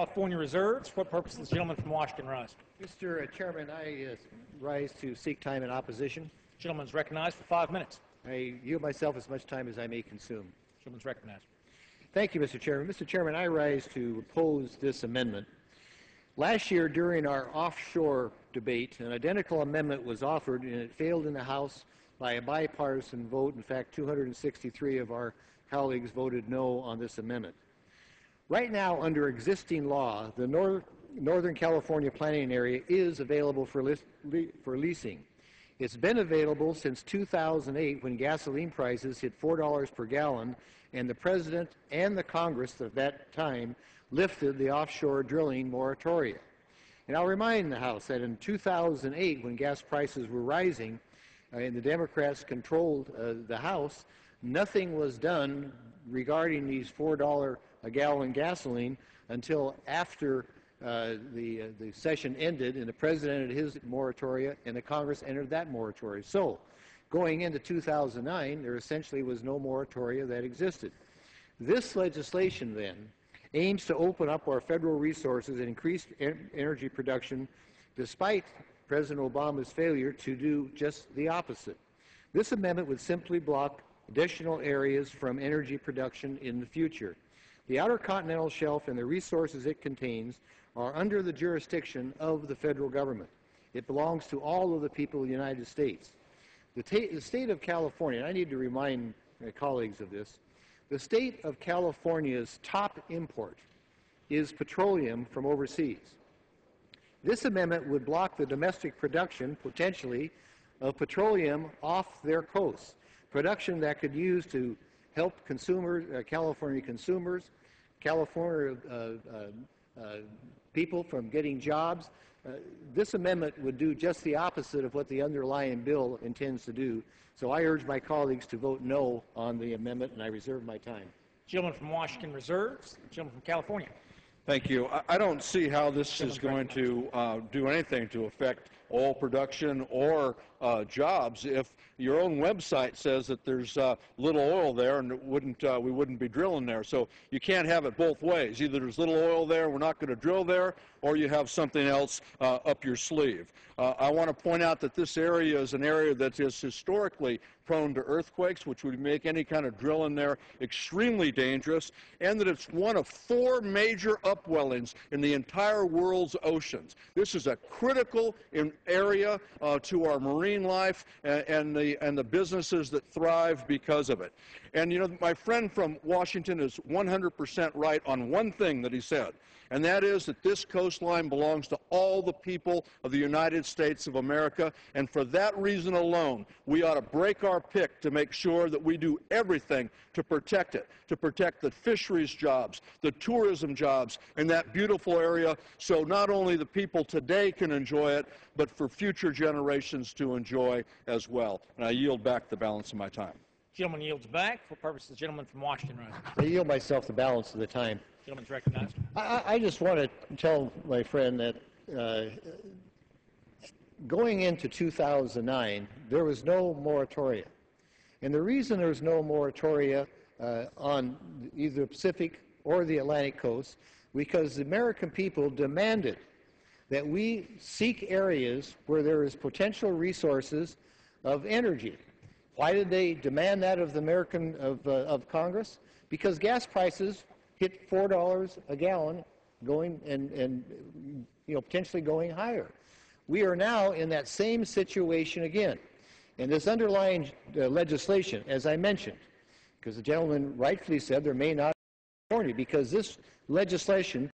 California reserves. For what purpose does the gentleman from Washington rise? Mr. Chairman, I rise to seek time in opposition. The gentleman is recognized for 5 minutes. I yield myself as much time as I may consume. The gentleman is recognized. Thank you, Mr. Chairman. Mr. Chairman, I rise to oppose this amendment. Last year, during our offshore debate, an identical amendment was offered, and it failed in the House by a bipartisan vote. In fact, 263 of our colleagues voted no on this amendment. Right now, under existing law, the Northern California planning area is available for leasing. It's been available since 2008 when gasoline prices hit $4 per gallon, and the President and the Congress at that time lifted the offshore drilling moratorium. And I'll remind the House that in 2008, when gas prices were rising and the Democrats controlled the House, nothing was done regarding these $4 a gallon gasoline until after the session ended and the President entered his moratoria and the Congress entered that moratoria. So, going into 2009, there essentially was no moratoria that existed. This legislation then aims to open up our federal resources and increase energy production despite President Obama's failure to do just the opposite. This amendment would simply block additional areas from energy production in the future. The Outer Continental Shelf and the resources it contains are under the jurisdiction of the federal government. It belongs to all of the people of the United States. The state of California, and I need to remind my colleagues of this, the state of California's top import is petroleum from overseas. This amendment would block the domestic production, potentially, of petroleum off their coasts, production that could use to help consumers, California consumers, California people from getting jobs. This amendment would do just the opposite of what the underlying bill intends to do. So I urge my colleagues to vote no on the amendment, and I reserve my time. Gentleman from Washington reserves. Gentleman from California. Thank you. I don't see how this is going to do anything to affect oil production or jobs if your own website says that there's little oil there and we wouldn't be drilling there. So you can't have it both ways. Either there's little oil there, we're not going to drill there, or you have something else up your sleeve. I want to point out that this area is an area that is historically prone to earthquakes, which would make any kind of drilling there extremely dangerous, and that it's one of 4 major upwellings in the entire world's oceans. This is a critical area to our marine life and the businesses that thrive because of it. And, you know, my friend from Washington is 100% right on one thing that he said, and that is that this coastline belongs to all the people of the United States of America, and for that reason alone, we ought to break our pick to make sure that we do everything to protect it, to protect the fisheries jobs, the tourism jobs in that beautiful area, so not only the people today can enjoy it, but for future generations to enjoy as well. And I yield back the balance of my time. Gentleman yields back. For purpose, the gentleman from Washington rises. I yield myself the balance of the time. Gentleman's recognized. I just want to tell my friend that going into 2009, there was no moratoria. And the reason there was no moratoria on either the Pacific or the Atlantic coast, because the American people demanded that we seek areas where there is potential resources of energy. Why did they demand that of the of Congress? Because gas prices hit $4 a gallon, going and potentially going higher. We are now in that same situation again. And this underlying legislation, as I mentioned, because the gentleman rightfully said there may not be California, because this legislation